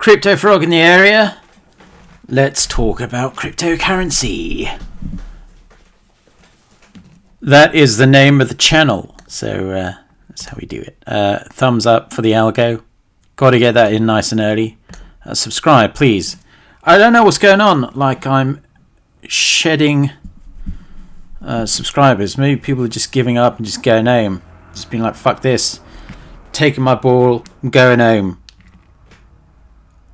Crypto Frog in the area. Let's talk about cryptocurrency. That is the name of the channel. So that's how we do it. Thumbs up for the algo. Got to get that in nice and early. Subscribe, please. I don't know what's going on. Like, I'm shedding subscribers. Maybe people are just giving up and just going home. Just being like, fuck this. Taking my ball and going home.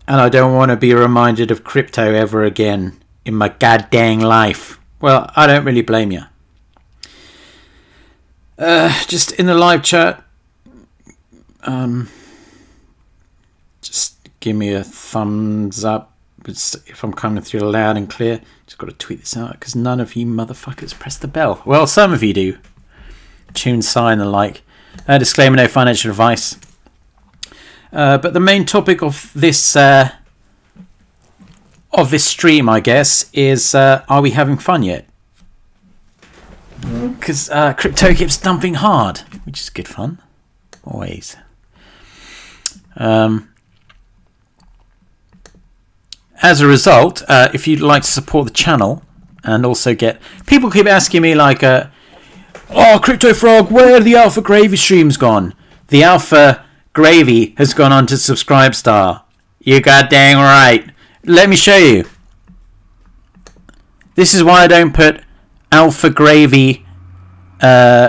And I don't want to be reminded of crypto ever again in my goddamn life. Well, I don't really blame you. Just in the live chat, just give me a thumbs up if I'm coming through loud and clear. Just got to tweet this out because none of you motherfuckers press the bell. Well, some of you do. Tune sign and like. Disclaimer: no financial advice. But the main topic of this stream, I guess, is are we having fun yet? Because crypto keeps dumping hard, which is good fun, always. As a result, if you'd like to support the channel and also get people keep asking me like, "Oh, Crypto Frog, where are the Alpha Gravy streams gone?" The Alpha Gravy has gone on to Subscribestar. You goddamn right. Let me show you. This is why I don't put Alpha Gravy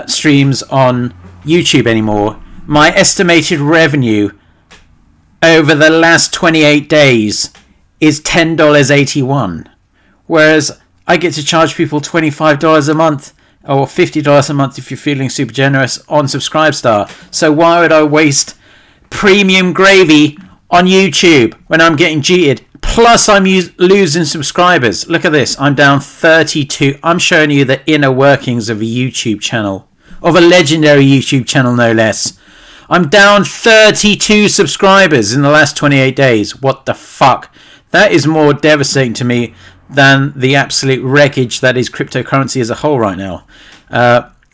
streams on YouTube anymore. My estimated revenue over the last 28 days is $10.81. Whereas I get to charge people $25 a month or $50 a month if you're feeling super generous on Subscribestar. So why would I waste premium gravy on YouTube when I'm getting cheated? Plus I'm losing subscribers. Look at this. I'm down 32. I'm showing you the inner workings of a YouTube channel. Of a legendary YouTube channel, no less. I'm down 32 subscribers in the last 28 days. What the fuck? That is more devastating to me than the absolute wreckage that is cryptocurrency as a whole right now.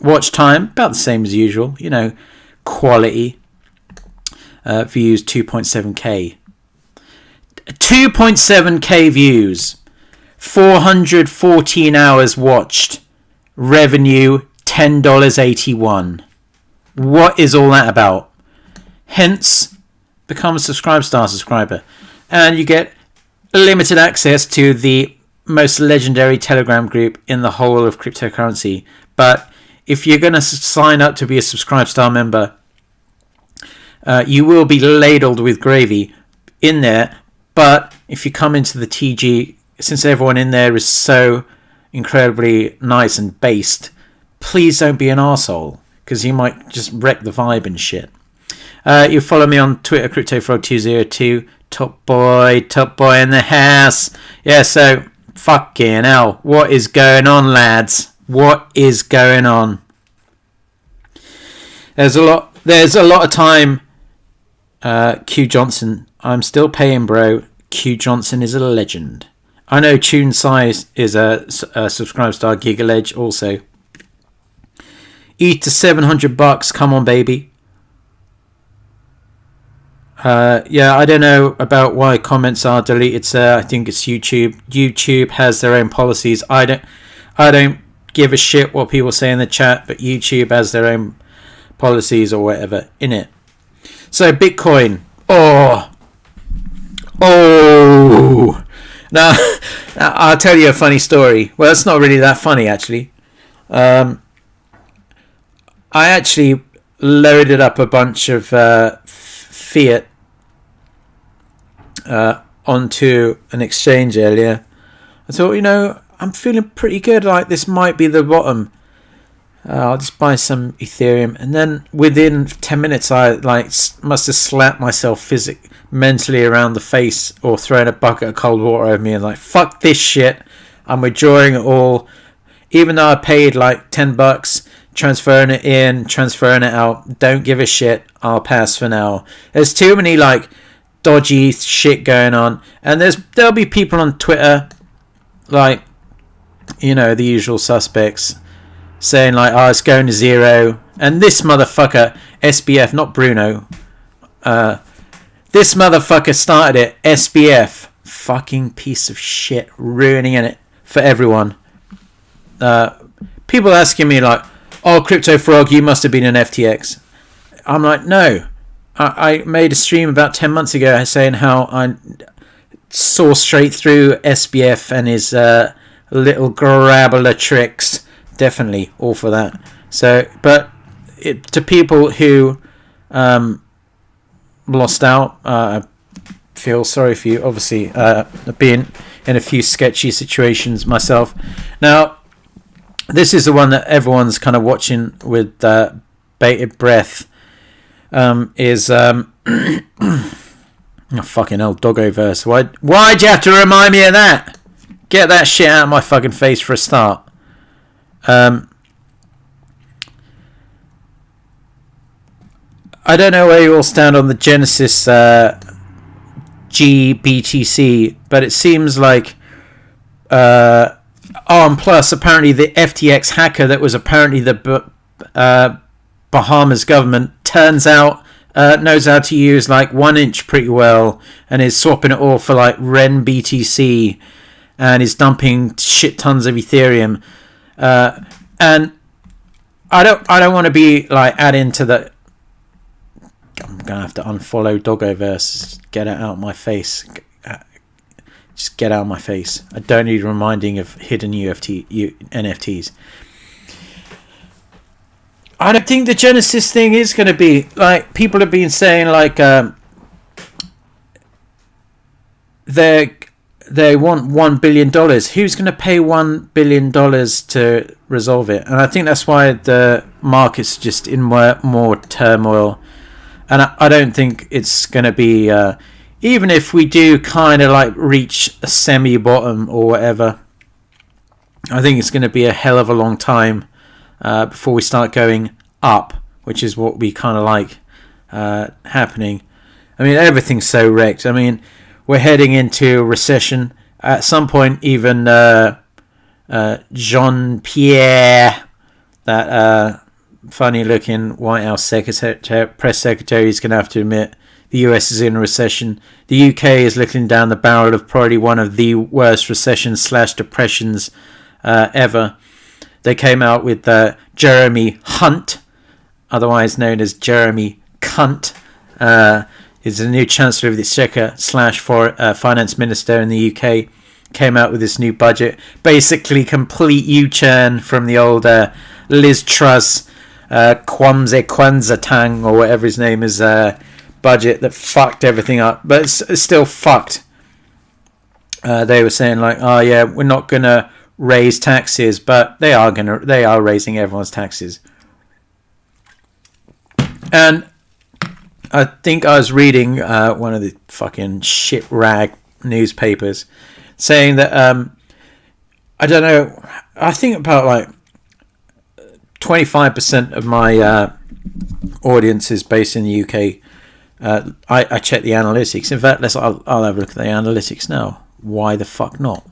Watch time, about the same as usual. You know, quality. Views 2.7k. 2.7k views. 414 hours watched. Revenue $10.81. What is all that about? Hence, become a Subscribestar subscriber. And you get limited access to the most legendary Telegram group in the whole of cryptocurrency. But if you're going to sign up to be a Subscribestar member, you will be ladled with gravy in there. But if you come into the TG, since everyone in there is so incredibly nice and based, please don't be an arsehole, because you might just wreck the vibe and shit. You follow me on Twitter, CryptoFrog202. Top boy in the house. Yeah, so fucking hell, what is going on, lads? What is going on? There's a lot of time. Q Johnson, I'm still paying, bro. Q Johnson is a legend. I know Tune Size is a Subscribestar Gigaledge also. Eat to $700. Come on, baby. Yeah, I don't know about why comments are deleted, sir. I think it's YouTube. YouTube has their own policies. I don't give a shit what people say in the chat, but YouTube has their own policies or whatever in it. So Bitcoin. Oh. Now I'll tell you a funny story. Well, it's not really that funny, actually. I actually loaded up a bunch of fiat onto an exchange earlier. I thought, I'm feeling pretty good. Like, this might be the bottom. I'll just buy some Ethereum, and then within 10 minutes, I must have slapped myself mentally around the face, or thrown a bucket of cold water over me, and like, fuck this shit. I'm withdrawing it all, even though I paid like $10. Transferring it in, transferring it out. Don't give a shit. I'll pass for now. There's too many like dodgy shit going on, and there'll be people on Twitter, like, the usual suspects, saying like, "Oh, it's going to zero." And this motherfucker, SBF, not Bruno. This motherfucker started it. SBF, fucking piece of shit, ruining it for everyone. People asking me like, "Oh, Crypto Frog, you must have been an FTX." I'm like, no. I made a stream about 10 months ago saying how I saw straight through SBF and his little grabbler tricks. Definitely all for that. So, but to people who lost out, I feel sorry for you. Obviously, being in a few sketchy situations myself. Now, this is the one that everyone's kind of watching with bated breath. Is oh, fucking hell, Doggoverse. Why'd you have to remind me of that? Get that shit out of my fucking face for a start. I don't know where you all stand on the Genesis GBTC, but it seems like ARM Plus, apparently the FTX hacker that was apparently the Bahamas government, turns out knows how to use like 1 inch pretty well and is swapping it all for like Ren BTC and is dumping shit tons of Ethereum. And I don't want to be like adding to the. I'm gonna have to unfollow Doggoverse. Get it out of my face. Just get out of my face. I don't need reminding of hidden NFTs. I don't think the Genesis thing is going to be like people have been saying like they want $1 billion. Who's going to pay $1 billion to resolve it? And I think that's why the market's just in more turmoil. And I don't think it's going to be even if we do kind of like reach a semi-bottom or whatever. I think it's going to be a hell of a long time before we start going up, which is what we kind of like happening. I mean, everything's so wrecked. I mean, we're heading into a recession. At some point, even Jean-Pierre, that funny-looking White House press secretary, is going to have to admit the US is in a recession. The UK is looking down the barrel of probably one of the worst recessions/depressions ever. They came out with Jeremy Hunt, otherwise known as Jeremy Cunt. Is the new Chancellor of the Exchequer / Finance Minister in the UK. Came out with this new budget. Basically complete U-turn from the old Liz Truss, Kwamze Kwanzatang, or whatever his name is, budget that fucked everything up. But it's still fucked. They were saying like, oh yeah, we're not going to raise taxes, but they are raising everyone's taxes. And I think I was reading one of the fucking shit rag newspapers saying that I don't know, I think about like 25% of my audience is based in the UK. I check the analytics. In fact, I'll have a look at the analytics now. Why the fuck not?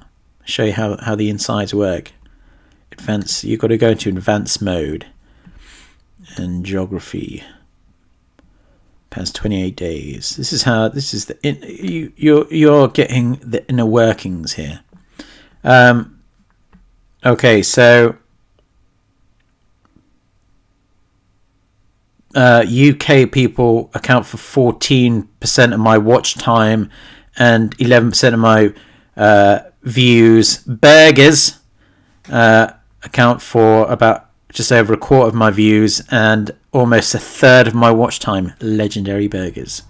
Show you how the insides work. Advanced. You've got to go into advanced mode and geography. Past 28 days. This is the you're getting the inner workings here. Okay, so UK people account for 14% of my watch time and 11% of my views. Burgers account for about just over a quarter of my views and almost a third of my watch time. Legendary burgers.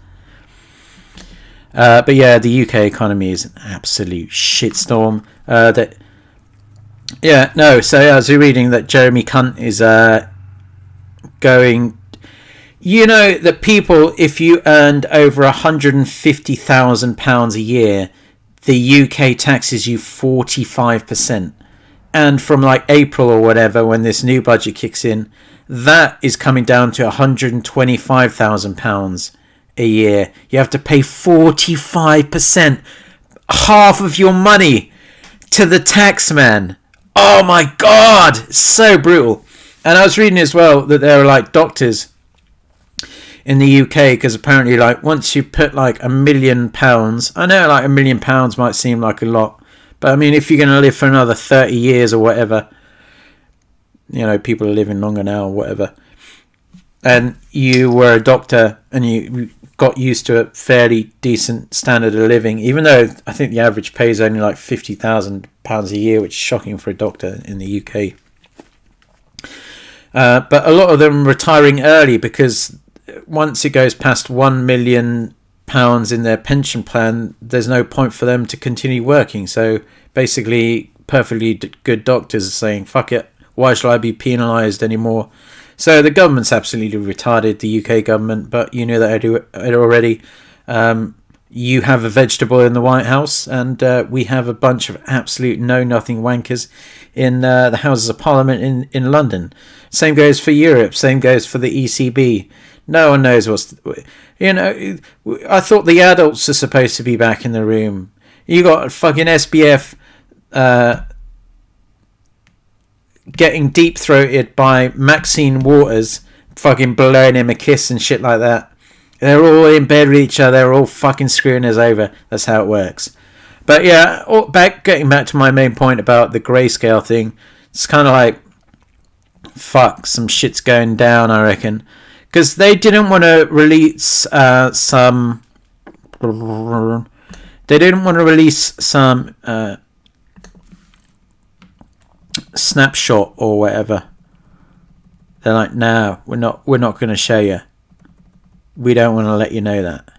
But yeah, the UK economy is an absolute shitstorm. So I was reading that Jeremy Cunt is going. You know that people, if you earned over £150,000 a year, the UK taxes you 45%. And from like April or whatever, when this new budget kicks in, that is coming down to £125,000 a year. You have to pay 45%, half of your money, to the tax man. Oh my God, so brutal. And I was reading as well that there are like doctors in the UK, because apparently, like, once you put like £1 million, I know like £1 million might seem like a lot, but I mean, if you're going to live for another 30 years or whatever, you know, people are living longer now or whatever, and you were a doctor and you got used to a fairly decent standard of living, even though I think the average pay is only like £50,000 a year, which is shocking for a doctor in the UK. But a lot of them retiring early, because once it goes past £1 million in their pension plan, there's no point for them to continue working. So basically, perfectly good doctors are saying, fuck it, why should I be penalised anymore? So the government's absolutely retarded, the UK government, but you knew that I do it already. You have a vegetable in the White House, and we have a bunch of absolute know-nothing wankers in the Houses of Parliament in London. Same goes for Europe, same goes for the ECB. No one knows what's... You know, I thought the adults are supposed to be back in the room. You got fucking SBF getting deep-throated by Maxine Waters, fucking blowing him a kiss and shit like that. They're all in bed with each other, they're all fucking screwing us over. That's how it works. But yeah, getting back to my main point about the grayscale thing, it's kind of like, fuck, some shit's going down, I reckon. Because they didn't want to release some snapshot or whatever. They're like, no, we're not going to show you. We don't want to let you know that.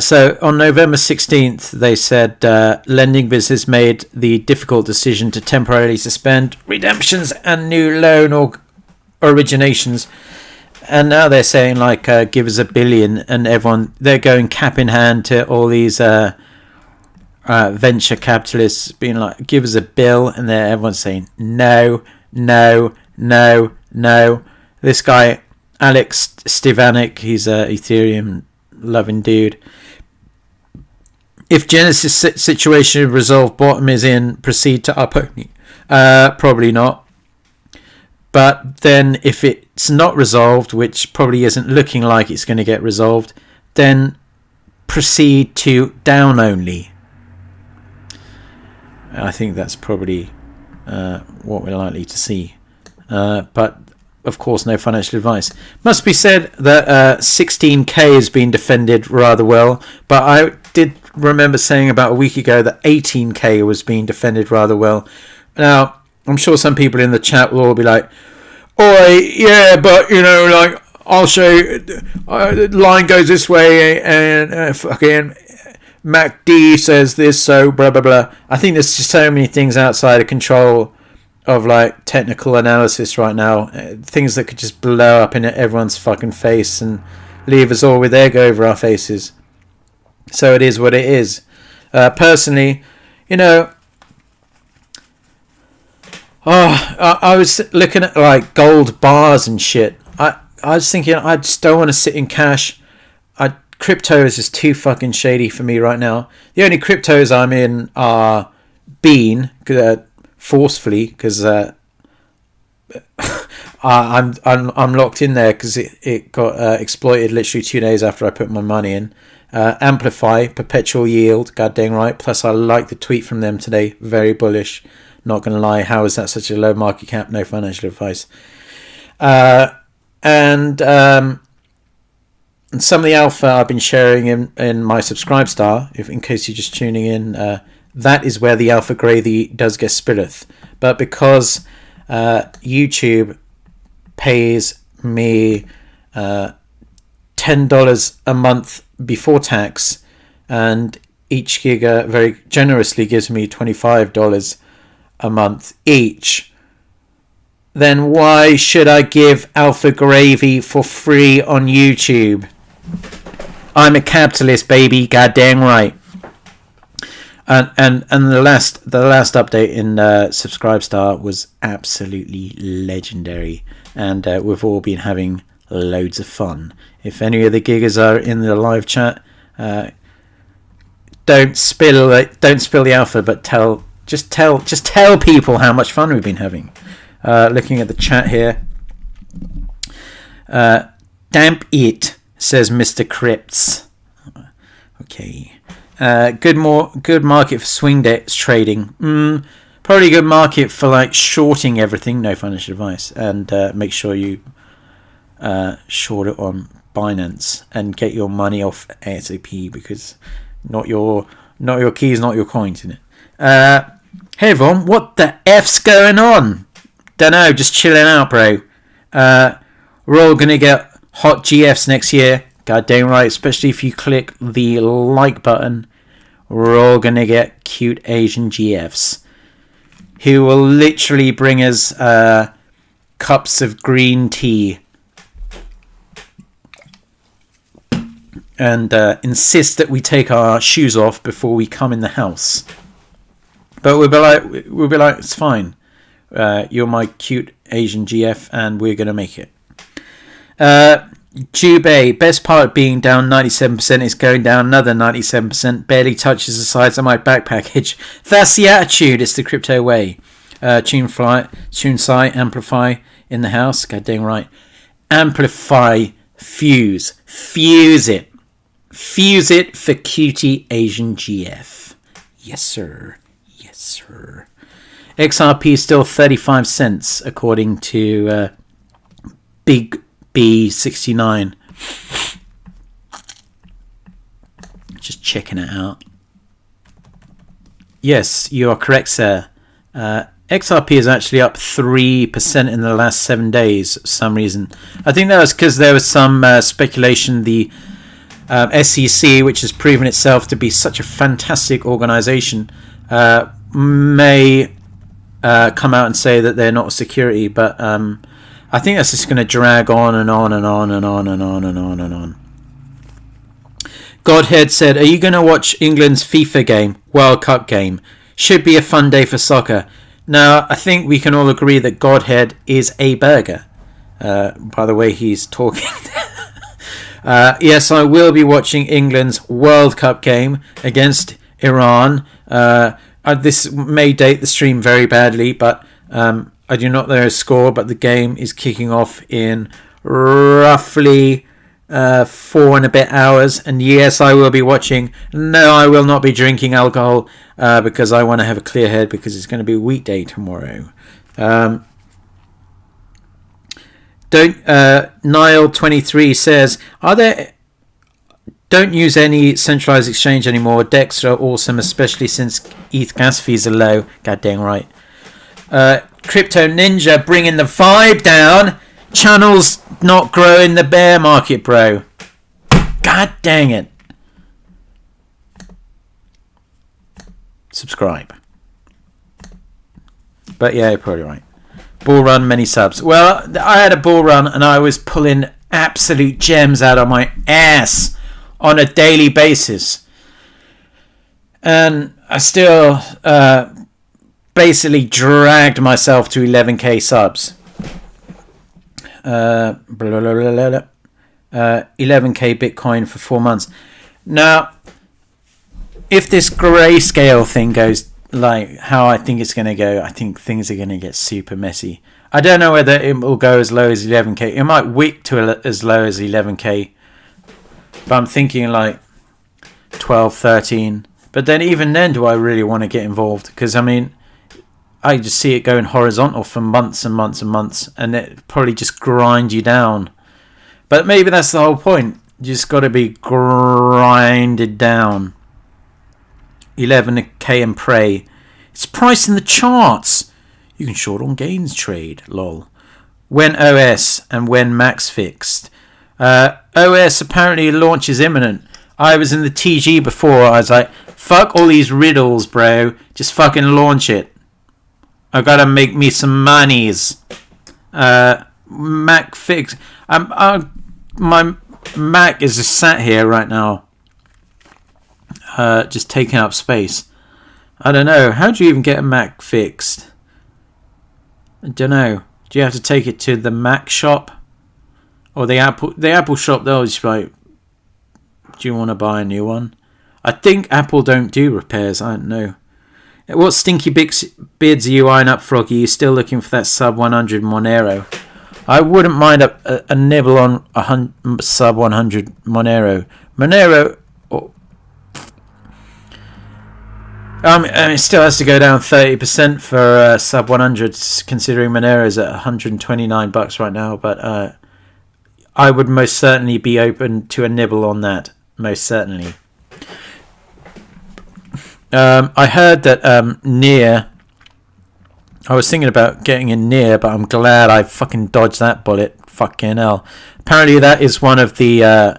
So on November 16th, they said lending business made the difficult decision to temporarily suspend redemptions and new loan or originations. And now they're saying, like, give us $1 billion, and they're going cap in hand to all these venture capitalists being like, give us $1 billion, and everyone's saying, no. This guy, Alex Stevanik, he's a Ethereum loving dude. If Genesis situation resolved, bottom is in, proceed to up opening. Probably not. But then if it's not resolved, which probably isn't looking like it's going to get resolved, then proceed to down only. I think that's probably what we're likely to see. But of course, no financial advice. Must be said that 16k has been defended rather well, but I did remember saying about a week ago that 18k was being defended rather well. Now, I'm sure some people in the chat will all be like, "Oi, yeah, but you know, like, I'll show you. The line goes this way, and fucking MacD says this, so blah blah blah." I think there's just so many things outside of control of like technical analysis right now, things that could just blow up in everyone's fucking face and leave us all with egg over our faces. So it is what it is. Personally, you know, I was looking at like gold bars and shit. I was thinking, I just don't want to sit in cash. Crypto is just too fucking shady for me right now. The only cryptos I'm in are Bean, forcefully, because I'm locked in there because it got exploited literally 2 days after I put my money in. Amplify, perpetual yield, goddamn right. Plus I like the tweet from them today, very bullish. Not gonna lie, how is that such a low market cap? No financial advice. And some of the alpha I've been sharing in my Subscribe Star, in case you're just tuning in, that is where the alpha gravy does get spilleth. But because YouTube pays me $10 a month before tax, and each giga very generously gives me $25 a month each, then why should I give alpha gravy for free on YouTube? I'm a capitalist, baby, goddamn right. And the last update in Subscribe Star was absolutely legendary, and we've all been having loads of fun. If any of the giggers are in the live chat, don't spill the alpha, but tell people how much fun we've been having. Looking at the chat here. Damp it, says Mr. Cripps. Okay. Good market for swing trading. Probably a good market for like shorting everything. No financial advice. And make sure you short it on Binance and get your money off ASAP, because not your keys, not your coins, in it. Hey everyone, what the F's going on? Dunno, just chilling out, bro. We're all gonna get hot GFs next year. God damn right, especially if you click the like button. We're all gonna get cute Asian GFs who will literally bring us cups of green tea and insist that we take our shoes off before we come in the house. But we'll be like, it's fine. You're my cute Asian GF, and we're gonna make it. Jubei, best part of being down 97% is going down another 97%. Barely touches the sides of my back package. That's the attitude. It's the crypto way. TuneSci, Amplify in the house. God dang right. Amplify, fuse it. Fuse it for cutie Asian GF. Yes, sir. Yes, sir. XRP is still 35 cents, according to Big B69. Just checking it out. Yes, you are correct, sir. XRP is actually up 3% in the last 7 days for some reason. I think that was because there was some speculation the SEC, which has proven itself to be such a fantastic organization, may come out and say that they're not a security, but I think that's just going to drag on and on and on and on and on and on and on. Godhead said, are you going to watch England's FIFA game, World Cup game? Should be a fun day for soccer. Now, I think we can all agree that Godhead is a burger. By the way he's talking. Yes, I will be watching England's World Cup game against Iran. This may date the stream very badly, but I do not know a score, but the game is kicking off in roughly 4 and a bit hours. And yes, I will be watching. No, I will not be drinking alcohol because I want to have a clear head, because it's going to be a weekday tomorrow. Nile23 says, don't use any centralized exchange anymore. DEX are awesome, especially since ETH gas fees are low. God dang right. Crypto Ninja bringing the vibe down. Channels not growing the bear market, bro. God dang it. Subscribe. But yeah, you're probably right. Bull run, many subs. Well, I had a bull run and I was pulling absolute gems out of my ass on a daily basis. And I still basically dragged myself to 11k subs. 11k Bitcoin for 4 months. Now, if this grayscale thing goes like how I think it's going to go, I think things are going to get super messy. I don't know whether it will go as low as 11k. It might wick to as low as 11k. But I'm thinking like 12, 13. But then even then, do I really want to get involved? Because, I mean, I just see it going horizontal for months and months and months, and it probably just grind you down. But maybe that's the whole point. You just got to be grinded down. 11k and pray. It's priced in the charts. You can short on gains trade. Lol. When OS and when Max fixed. OS apparently launch is imminent. I was in the TG before. I was like, fuck all these riddles, bro. Just fucking launch it. I gotta make me some monies. Mac fix. My Mac is just sat here right now. Just taking up space. I don't know. How do you even get a Mac fixed? I don't know. Do you have to take it to the Mac shop? Or the Apple shop? They'll just be like, do you want to buy a new one? I think Apple don't do repairs. I don't know. What stinky bids are you eyeing up, Frog? Are you still looking for that sub 100 Monero? I wouldn't mind a nibble on sub 100 Monero. It still has to go down 30% for sub 100, considering Monero's at $129 right now. But I would most certainly be open to a nibble on that. Most certainly. I heard that Near. I was thinking about getting in Near, but I'm glad I fucking dodged that bullet. Fucking hell. Apparently that is one of the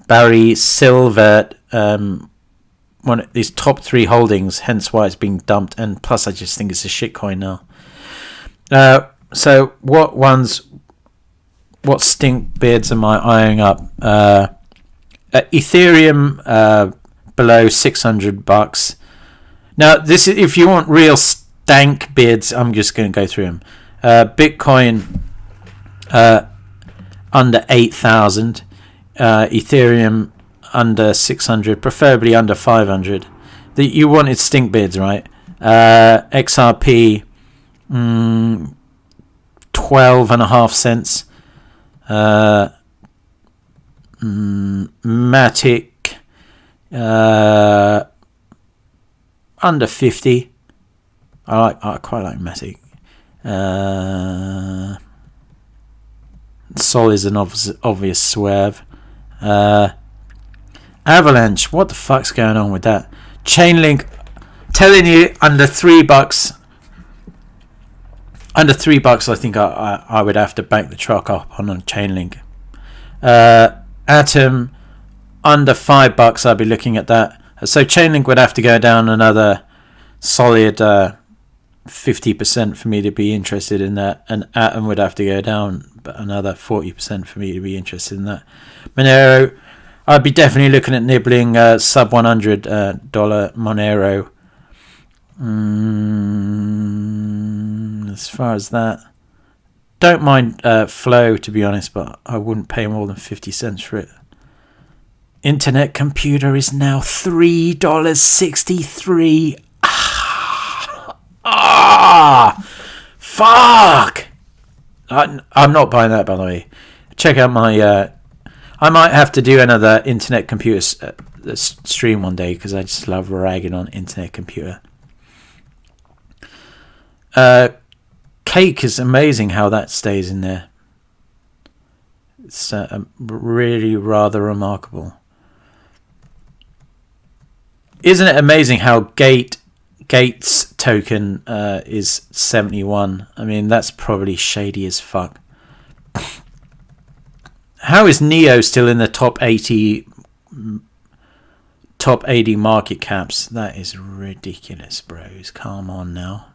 Barry Silver, one of these top 3 holdings, hence why it's being dumped. And plus, I just think it's a shitcoin now. So what stink bids am I eyeing up? Ethereum below $600. Now, this is if you want real stank bids. I'm just going to go through them. Bitcoin under 8,000. Ethereum under 600, preferably under 500. You wanted stink bids, right? XRP 12.5 cents. Matic under 50. I quite like Matic. Sol is an obvious swerve. Avalanche, what the fuck's going on with that? Chainlink, telling you under $3. Under $3, I think I would have to bank the truck up on Chainlink. Atom under $5, I'd be looking at that. So Chainlink would have to go down another solid 50% for me to be interested in that, and Atom would have to go down another 40% for me to be interested in that. Monero, I'd be definitely looking at nibbling sub $100 Monero. As far as that, don't mind Flow, to be honest, but I wouldn't pay more than 50 cents for it. Internet Computer is now $3.63. Fuck! I'm not buying that, by the way. Check out my... I might have to do another Internet Computer stream one day, because I just love ragging on Internet Computer. Cake is amazing how that stays in there. It's really rather remarkable. Isn't it amazing how Gates token is 71? I mean, that's probably shady as fuck. How is Neo still in the top 80 market caps? That is ridiculous, bros. Come on now.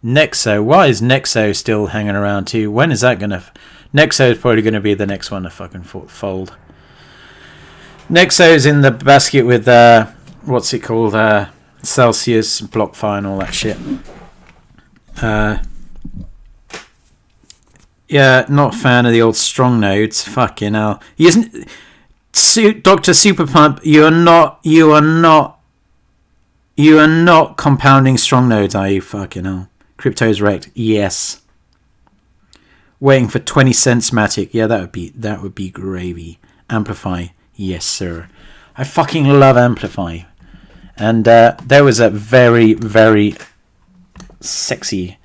Nexo, why is Nexo still hanging around too? When is that gonna... Nexo is probably going to be the next one to fucking fold. Nexo's in the basket with what's it called, Celsius, BlockFi and all that shit. Yeah, not a fan of the old strong nodes. Fucking hell. He isn't... Dr. Superpump, you are not compounding strong nodes, are you? Fucking hell. Crypto's wrecked. Yes. Waiting for 20 cents Matic. Yeah, that would be gravy. Amplify. Yes, sir. I fucking love Amplify. And there was a very, very sexy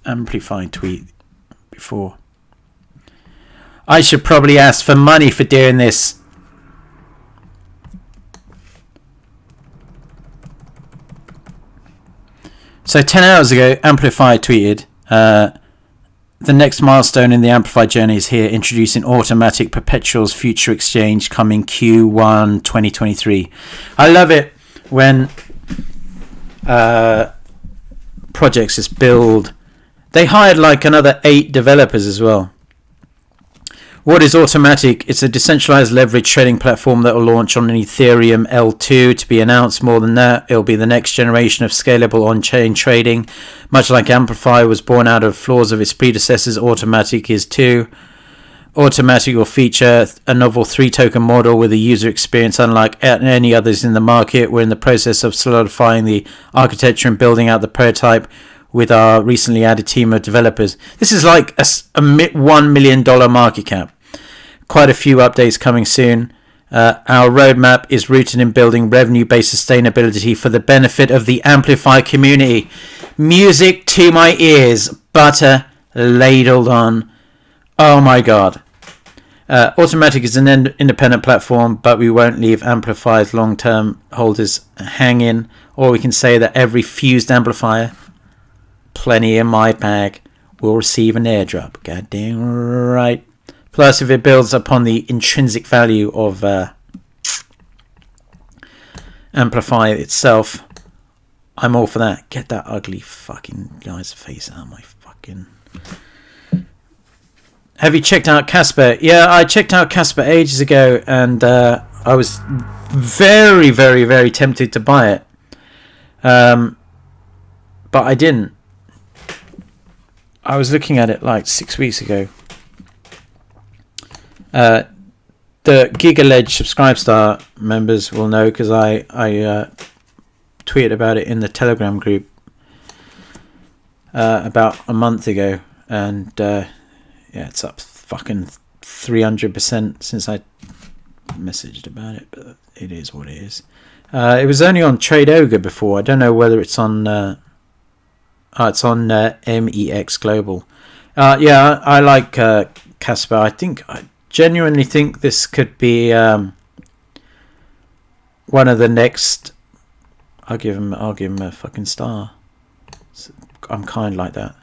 Amplify tweet before. I should probably ask for money for doing this. So 10 hours ago, Amplify tweeted, the next milestone in the Amplify journey is here, introducing automatic perpetuals future exchange coming Q1 2023. I love it when projects just build. They hired like another 8 developers as well. What is Automatic? It's a decentralized leverage trading platform that will launch on an Ethereum L2 to be announced. More than that, it'll be the next generation of scalable on-chain trading. Much like Amplify was born out of flaws of its predecessors, Automatic is too. Automatic will feature a novel 3-token model with a user experience unlike any others in the market. We're in the process of solidifying the architecture and building out the prototype with our recently added team of developers. This is like a $1 million market cap. Quite a few updates coming soon. Our roadmap is rooted in building revenue-based sustainability for the benefit of the Amplify community. Music to my ears. Butter ladled on. Oh my god. Automatic is an independent platform, but we won't leave Amplify's long-term holders hanging. Or we can say that every fused amplifier, plenty in my bag, will receive an airdrop. Goddamn right. Plus, if it builds upon the intrinsic value of Amplify itself, I'm all for that. Get that ugly fucking guy's face out of my fucking... Have you checked out Casper? Yeah, I checked out Casper ages ago, and I was very, very, very tempted to buy it. But I didn't. I was looking at it like 6 weeks ago. The GigaLedge Subscribestar members will know, because I tweeted about it in the Telegram group about a month ago, and yeah, it's up fucking 300% since I messaged about it, but it is what it is. It was only on Trade Ogre before. I don't know whether it's on it's on MEX Global. Yeah, I like Casper. I genuinely think this could be one of the next... I'll give him a fucking star. I'm kind like that.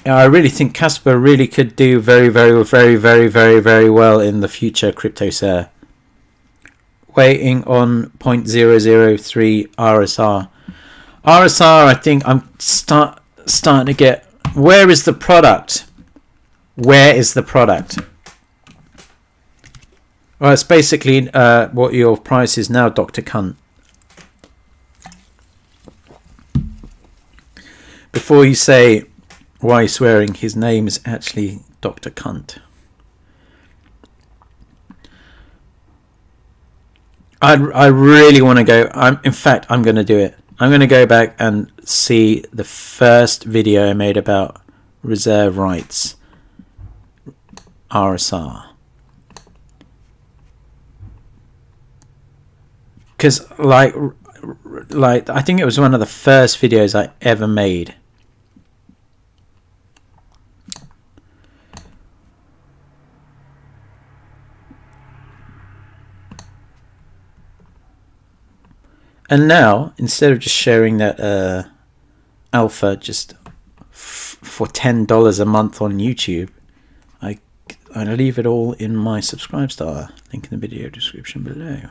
I really think Casper really could do very, very, very, very, very, very well in the future crypto sphere. Waiting on 0.003 RSR. RSR, I think I'm starting to get... Where is the product? Where is the product? Well, it's basically what your price is now, Dr. Cunt. Before you say... Why are you swearing? His name is actually Dr. Cunt. I really want to go. In fact, I'm going to do it. I'm going to go back and see the first video I made about reserve rights, RSR. Because like I think it was one of the first videos I ever made. And now, instead of just sharing that alpha just for $10 a month on YouTube, I leave it all in my Subscribestar. Link in the video description below.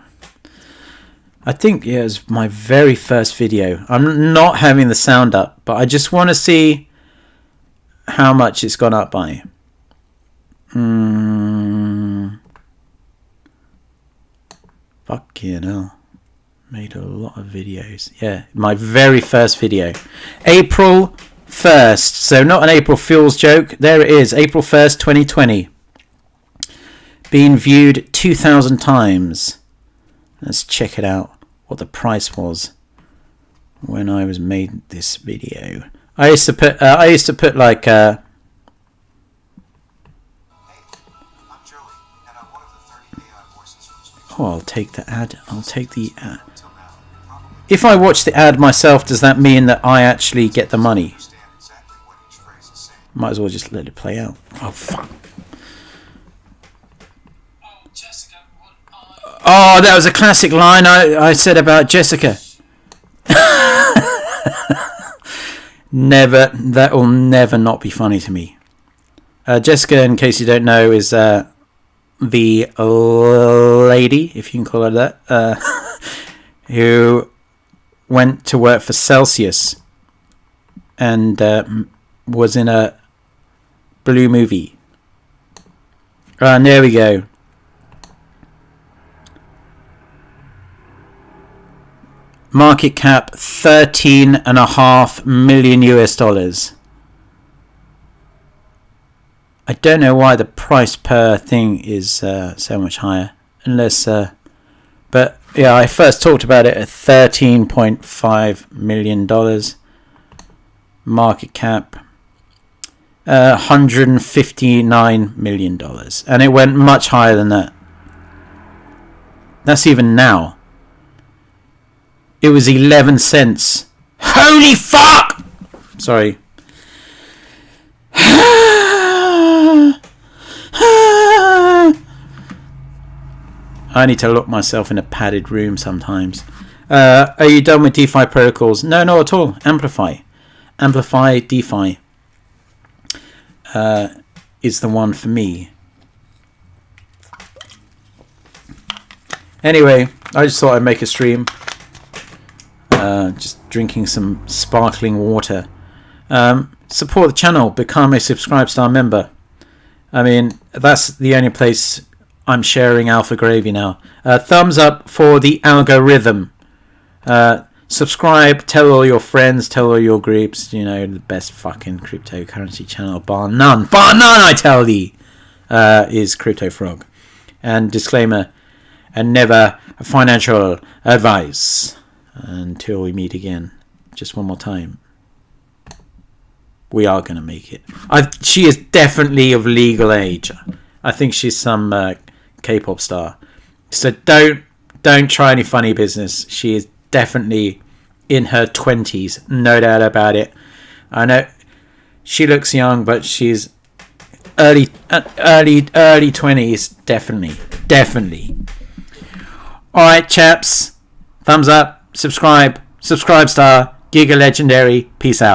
I think, yeah, it was my very first video. I'm not having the sound up, but I just want to see how much it's gone up by. Fucking hell. Made a lot of videos. Yeah, my very first video. April 1st. So not an April Fool's joke. There it is. April 1st, 2020. Been viewed 2,000 times. Let's check it out. What the price was when I was made this video. I used to put like I'm Joey, and I'm one of the 30 AI voices from Speech. oh, I'll take the ad. I'll take the ad. If I watch the ad myself, does that mean that I actually get the money? Might as well just let it play out. Oh, fuck. Oh, that was a classic line I said about Jessica. Never. That will never not be funny to me. Jessica, in case you don't know, is the lady, if you can call her that, who went to work for Celsius and was in a blue movie. And there we go. Market cap $13.5 million US. I don't know why the price per thing is so much higher. Unless... but, yeah, I first talked about it at $13.5 million. Market cap. $159 million. And it went much higher than that. That's even now. It was 11 cents. Holy fuck! Sorry. I need to lock myself in a padded room sometimes. Are you done with DeFi protocols? No, not at all. Amplify. Amplify DeFi is the one for me. Anyway, I just thought I'd make a stream. Just drinking some sparkling water. Support the channel. Become a Subscribe-Star member. I mean, that's the only place I'm sharing Alpha Gravy now. Thumbs up for the algorithm. Subscribe, tell all your friends, tell all your groups, you know, the best fucking cryptocurrency channel, bar none, I tell thee, is Crypto Frog. And disclaimer, and never financial advice. Until we meet again, just one more time. We are going to make it. She is definitely of legal age. I think she's some K-pop star. So don't try any funny business. She is definitely in her 20s, no doubt about it. I know she looks young, but she's early 20s, definitely. All right, chaps, thumbs up, subscribe star, Giga Legendary, peace out.